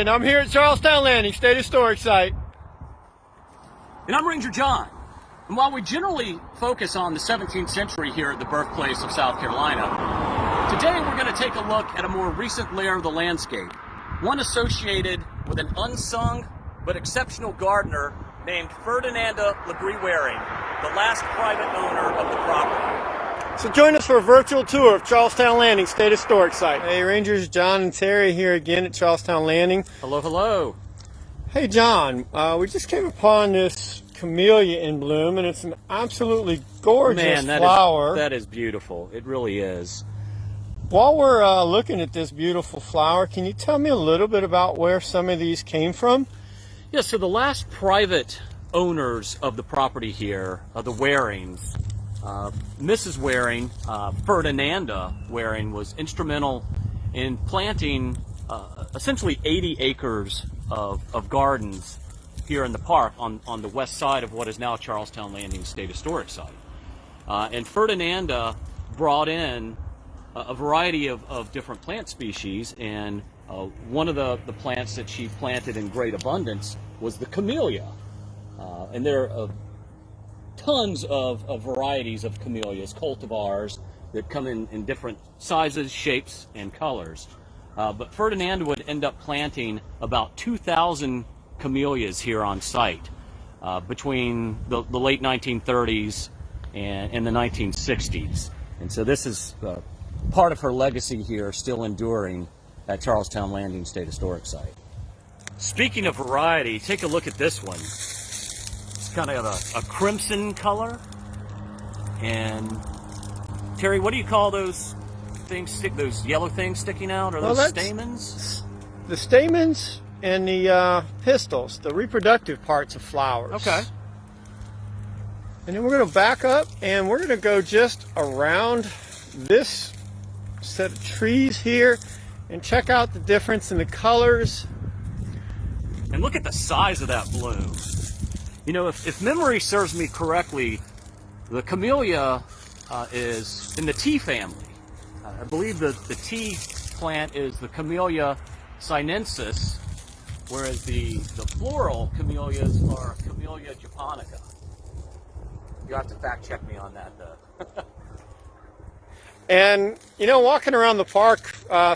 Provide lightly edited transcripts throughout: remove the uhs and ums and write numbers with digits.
and I'm here at Charlestown Landing, State Historic Site. And I'm Ranger John. And while we generally focus on the 17th century here at the birthplace of South Carolina, today we're going to take a look at a more recent layer of the landscape, one associated with an unsung but exceptional gardener named Ferdinanda Waring, the last private owner of the property. So join us for a virtual tour of Charlestown Landing State Historic Site. Hey Rangers, John and Terry here again at Charlestown Landing. Hello, hello. Hey John, we just came upon this camellia in bloom, and it's an absolutely gorgeous flower. That is beautiful. It really is. While we're looking at this beautiful flower, can you tell me a little bit about where some of these came from? Yeah, so the last private owners of the property here, the Warings, Mrs. Waring, Ferdinanda Waring, was instrumental in planting essentially 80 acres of gardens here in the park on the west side of what is now Charlestown Landing State Historic Site. And Ferdinanda brought in a variety of different plant species, and one of the plants that she planted in great abundance was the camellia. And there are tons of varieties of camellias, cultivars, that come in different sizes, shapes, and colors. But Ferdinanda would end up planting about 2,000 camellias here on site between the late 1930s and the 1960s. And so this is part of her legacy here, still enduring at Charlestown Landing State Historic Site. Speaking of variety, take a look at this one. It's kind of a crimson color. And Terry, what do you call those things, those yellow things sticking out? Are those stamens? The stamens and the pistils, the reproductive parts of flowers. Okay. And then we're going to back up and we're going to go just around this set of trees here and check out the difference in the colors. And look at the size of that bloom. You know, if memory serves me correctly, the camellia is in the tea family. I believe the tea plant is the Camellia sinensis, whereas the floral camellias are Camellia japonica. You have to fact check me on that, though. And, you know, walking around the park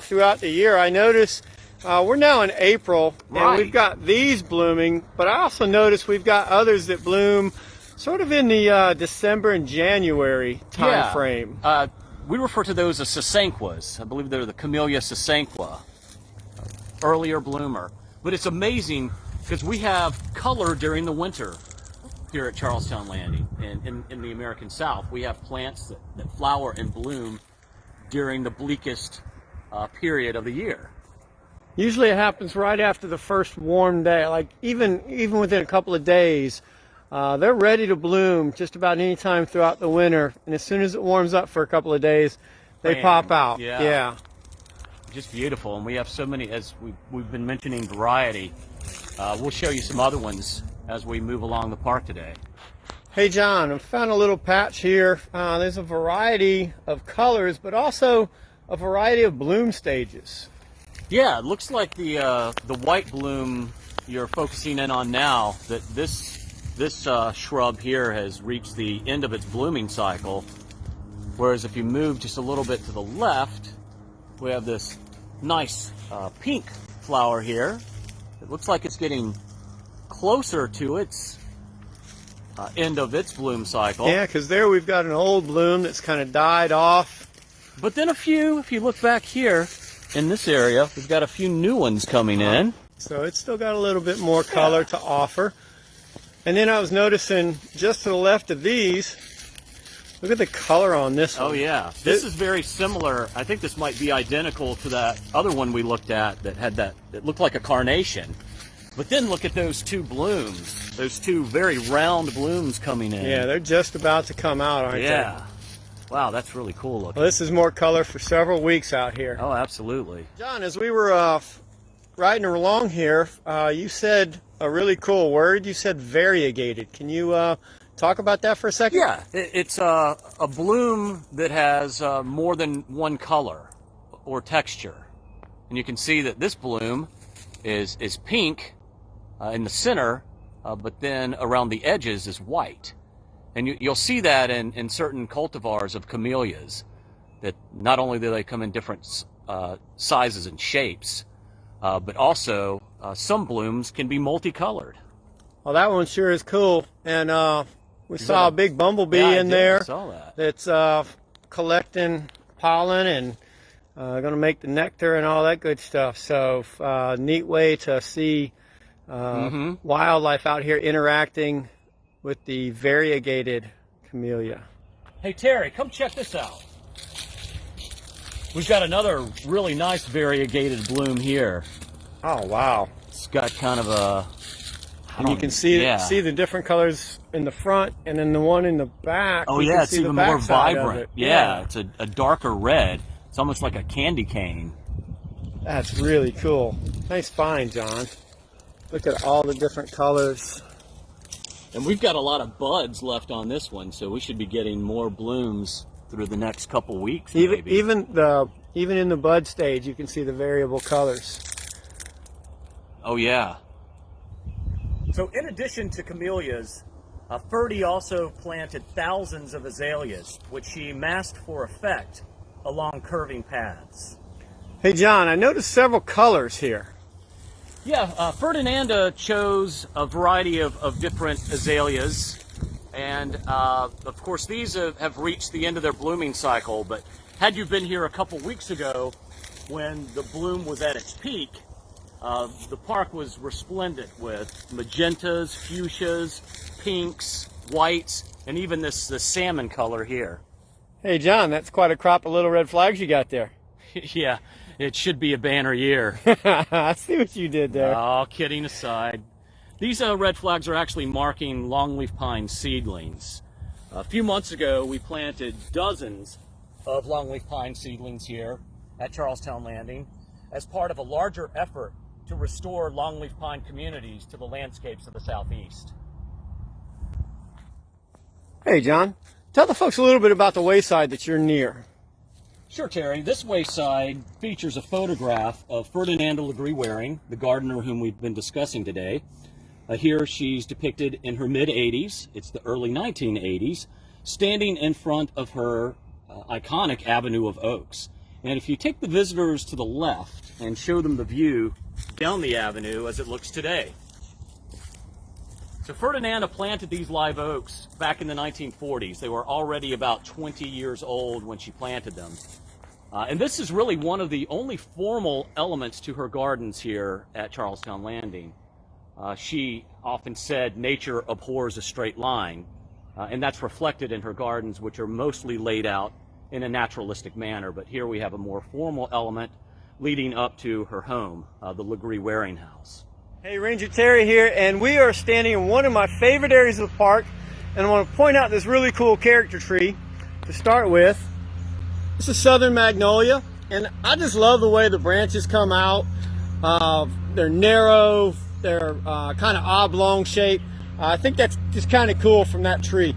throughout the year, I notice we're now in April, and we've got these blooming, but I also notice we've got others that bloom sort of in the December and January time frame. We refer to those as sasanquas. I believe they're the Camellia sasanqua, earlier bloomer. But it's amazing because we have color during the winter here at Charlestown Landing and in the American South. We have plants that flower and bloom during the bleakest period of the year. Usually it happens right after the first warm day, like even within a couple of days. They're ready to bloom just about any time throughout the winter, and as soon as it warms up for a couple of days, they pop out. Yeah. Just beautiful, and we have so many, as we've been mentioning variety. We'll show you some other ones as we move along the park today. Hey John, I found a little patch here. There's a variety of colors, but also a variety of bloom stages. Yeah, it looks like the white bloom you're focusing in on now, that this shrub here has reached the end of its blooming cycle, whereas if you move just a little bit to the left, we have this nice pink flower here. It looks like it's getting closer to its end of its bloom cycle. Yeah, because there we've got an old bloom that's kind of died off. But then if you look back here in this area, we've got a few new ones coming in. So it's still got a little bit more color to offer. And then I was noticing just to the left of these, look at the color on this one. Oh yeah, this is very similar. I think this might be identical to that other one we looked at that had that, it looked like a carnation. But then look at those two blooms, those two very round blooms coming in. Yeah, they're just about to come out, aren't they? Yeah. Wow, that's really cool looking. Well, this is more color for several weeks out here. Oh, absolutely. John, as we were riding along here, you said a really cool word. You said variegated. Can you talk about that for a second? Yeah, it's a bloom that has more than one color or texture. And you can see that this bloom is pink in the center, but then around the edges is white. And you'll see that in certain cultivars of camellias, that not only do they come in different sizes and shapes, but also some blooms can be multicolored. Well, that one sure is cool. And we saw a big bumblebee in there. I saw that. That's collecting pollen and going to make the nectar and all that good stuff. So neat way to see wildlife out here interacting with the variegated camellia. Hey Terry, come check this out. We've got another really nice variegated bloom here. Oh wow! It's got kind of a, and you can see the different colors in the front, and then the one in the back. Oh yeah, it's even more vibrant. Yeah, it's a darker red. It's almost like a candy cane. That's really cool. Nice find, John. Look at all the different colors. And we've got a lot of buds left on this one, so we should be getting more blooms through the next couple weeks. Even in the bud stage, you can see the variable colors. Oh yeah. So in addition to camellias, Ferdy also planted thousands of azaleas, which she masked for effect along curving paths. Hey John, I noticed several colors here. Yeah, Ferdinanda chose a variety of different azaleas, and of course these have reached the end of their blooming cycle, but had you been here a couple weeks ago when the bloom was at its peak, the park was resplendent with magentas, fuchsias, pinks, whites, and even this salmon color here. Hey John, that's quite a crop of little red flags you got there. Yeah, it should be a banner year. I see what you did there. Oh, kidding aside. These red flags are actually marking longleaf pine seedlings. A few months ago, we planted dozens of longleaf pine seedlings here at Charlestown Landing as part of a larger effort to restore longleaf pine communities to the landscapes of the Southeast. Hey John, tell the folks a little bit about the wayside that you're near. Sure, Terry. This wayside features a photograph of Ferdinanda Waring, the gardener whom we've been discussing today. Here she's depicted in her mid-80s, it's the early 1980s, standing in front of her iconic avenue of oaks. And if you take the visitors to the left and show them the view down the avenue as it looks today. So Ferdinanda planted these live oaks back in the 1940s. They were already about 20 years old when she planted them. And this is really one of the only formal elements to her gardens here at Charlestown Landing. She often said nature abhors a straight line, and that's reflected in her gardens, which are mostly laid out in a naturalistic manner. But here we have a more formal element leading up to her home, the Waring house. Hey, Ranger Terry here, and we are standing in one of my favorite areas of the park, and I want to point out this really cool character tree to start with. It's a southern magnolia, and I just love the way the branches come out. They're narrow, they're kind of oblong shape. I think that's just kind of cool from that tree.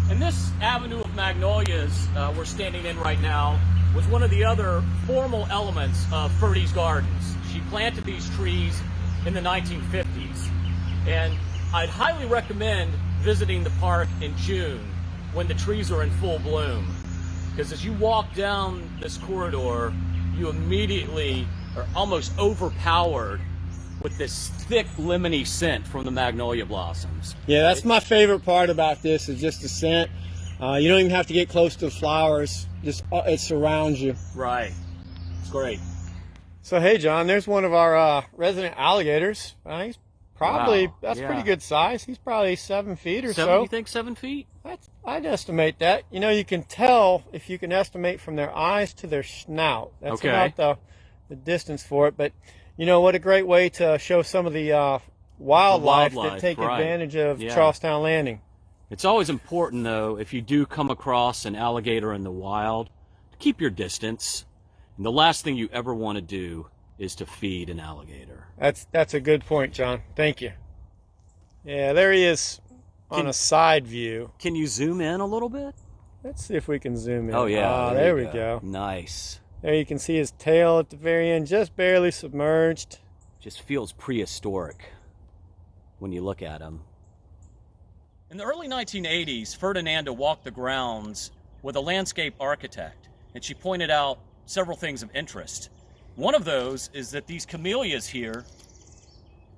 And this avenue of magnolias we're standing in right now was one of the other formal elements of Ferdy's gardens. She planted these trees in the 1950s, and I'd highly recommend visiting the park in June when the trees are in full bloom, because as you walk down this corridor, you immediately are almost overpowered with this thick lemony scent from the magnolia blossoms. Yeah, that's my favorite part about this, is just the scent. You don't even have to get close to the flowers, just it surrounds you. Right, it's great. So hey John, there's one of our resident alligators. He's probably, Wow, that's yeah. pretty good size. He's probably 7 feet or Seven, so. you think 7 feet? I'd estimate that. You know, you can tell if you can estimate from their eyes to their snout. That's Okay. about the distance for it. But you know, what a great way to show some of the wildlife that take right. advantage of Yeah. Charlestown Landing. It's always important, though, if you do come across an alligator in the wild, to keep your distance. And the last thing you ever want to do is to feed an alligator. That's a good point, John. Thank you. Yeah, there he is on a side view. Can you zoom in a little bit? Let's see if we can zoom in. Oh, yeah. there we go. Nice. There you can see his tail at the very end, just barely submerged. Just feels prehistoric when you look at him. In the early 1980s, Ferdinanda walked the grounds with a landscape architect, and she pointed out several things of interest. One of those is that these camellias here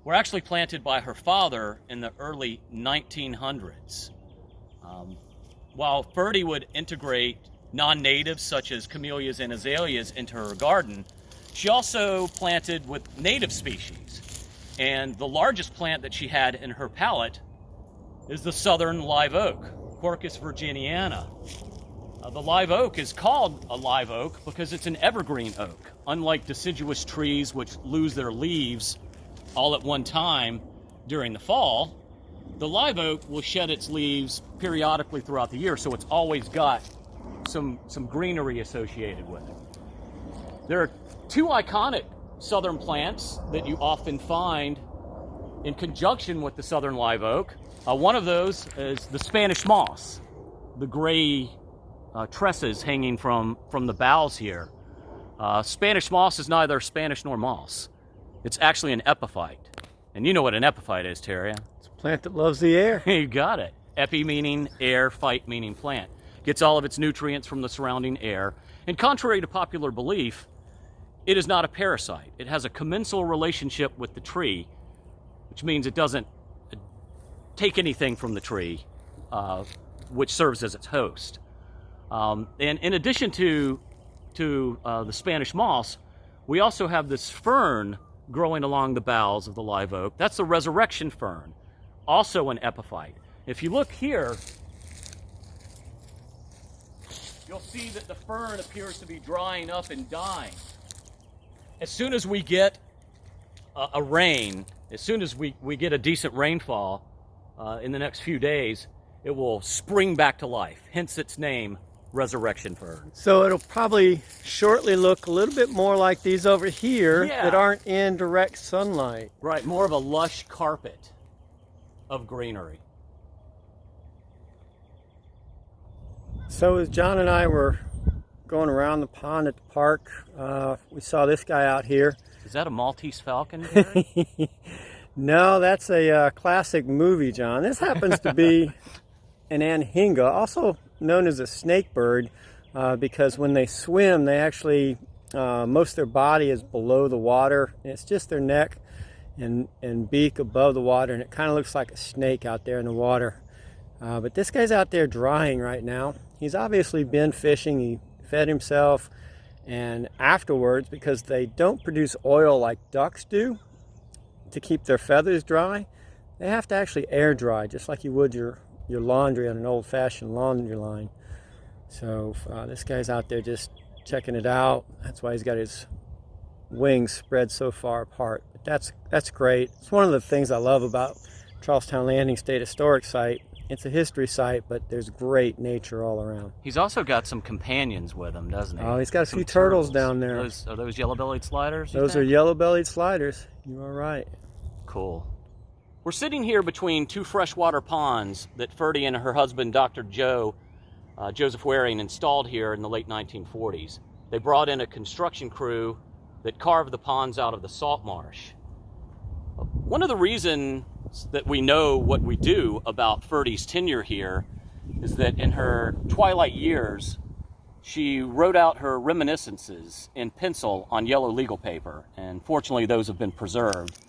were actually planted by her father in the early 1900s. While Ferdy would integrate non-natives such as camellias and azaleas into her garden, she also planted with native species. And the largest plant that she had in her palette is the southern live oak, Quercus virginiana. The live oak is called a live oak because it's an evergreen oak. Unlike deciduous trees which lose their leaves all at one time during the fall, the live oak will shed its leaves periodically throughout the year, so it's always got some greenery associated with it. There are two iconic southern plants that you often find in conjunction with the southern live oak. One of those is the Spanish moss, the gray tresses hanging from the boughs here. Spanish moss is neither Spanish nor moss. It's actually an epiphyte. And you know what an epiphyte is, Terry. It's a plant that loves the air. You got it. Epi meaning air, phyte meaning plant. Gets all of its nutrients from the surrounding air. And contrary to popular belief, it is not a parasite. It has a commensal relationship with the tree, which means it doesn't take anything from the tree, which serves as its host. And in addition to the Spanish moss, we also have this fern growing along the boughs of the live oak. That's the resurrection fern, also an epiphyte. If you look here, you'll see that the fern appears to be drying up and dying. As soon as we get a rain, as soon as we get a decent rainfall in the next few days, it will spring back to life, hence its name, resurrection fern. So it'll probably shortly look a little bit more like these over here that aren't in direct sunlight. Right, more of a lush carpet of greenery. So as John and I were going around the pond at the park, we saw this guy out here. Is that a Maltese falcon, Gary? No, that's a classic movie, John. This happens to be an anhinga, also known as a snake bird, because when they swim, they actually, most of their body is below the water, and it's just their neck and beak above the water, and it kind of looks like a snake out there in the water. But this guy's out there drying right now. He's obviously been fishing, he fed himself, and afterwards, because they don't produce oil like ducks do to keep their feathers dry, they have to actually air dry, just like you would your laundry on an old-fashioned laundry line. So this guy's out there just checking it out. That's why he's got his wings spread so far apart. But that's great. It's one of the things I love about Charlestown Landing State Historic Site. It's a history site, but there's great nature all around. He's also got some companions with him, doesn't he? Oh, he's got a few turtles down there. Are those yellow-bellied sliders? Those are yellow-bellied sliders. You are right. Cool. We're sitting here between two freshwater ponds that Ferdy and her husband, Dr. Joseph Waring, installed here in the late 1940s. They brought in a construction crew that carved the ponds out of the salt marsh. One of the reasons that we know what we do about Ferdy's tenure here is that in her twilight years, she wrote out her reminiscences in pencil on yellow legal paper, and fortunately those have been preserved.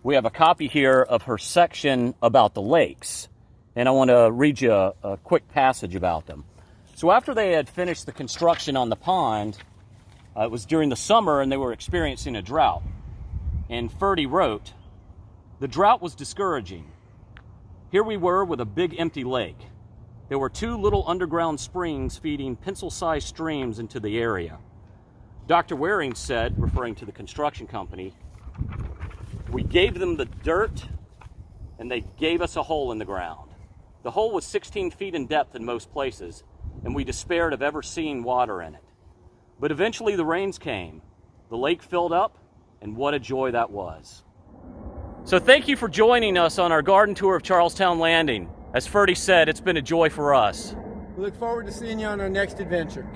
We have a copy here of her section about the lakes, and I want to read you a quick passage about them. So after they had finished the construction on the pond, it was during the summer and they were experiencing a drought. And Ferdy wrote, "The drought was discouraging. Here we were with a big empty lake. There were two little underground springs feeding pencil-sized streams into the area. Dr. Waring said, referring to the construction company, we gave them the dirt and they gave us a hole in the ground. The hole was 16 feet in depth in most places, and we despaired of ever seeing water in it. But eventually the rains came. The lake filled up, and what a joy that was." So thank you for joining us on our garden tour of Charlestown Landing. As Ferdy said, it's been a joy for us. We look forward to seeing you on our next adventure.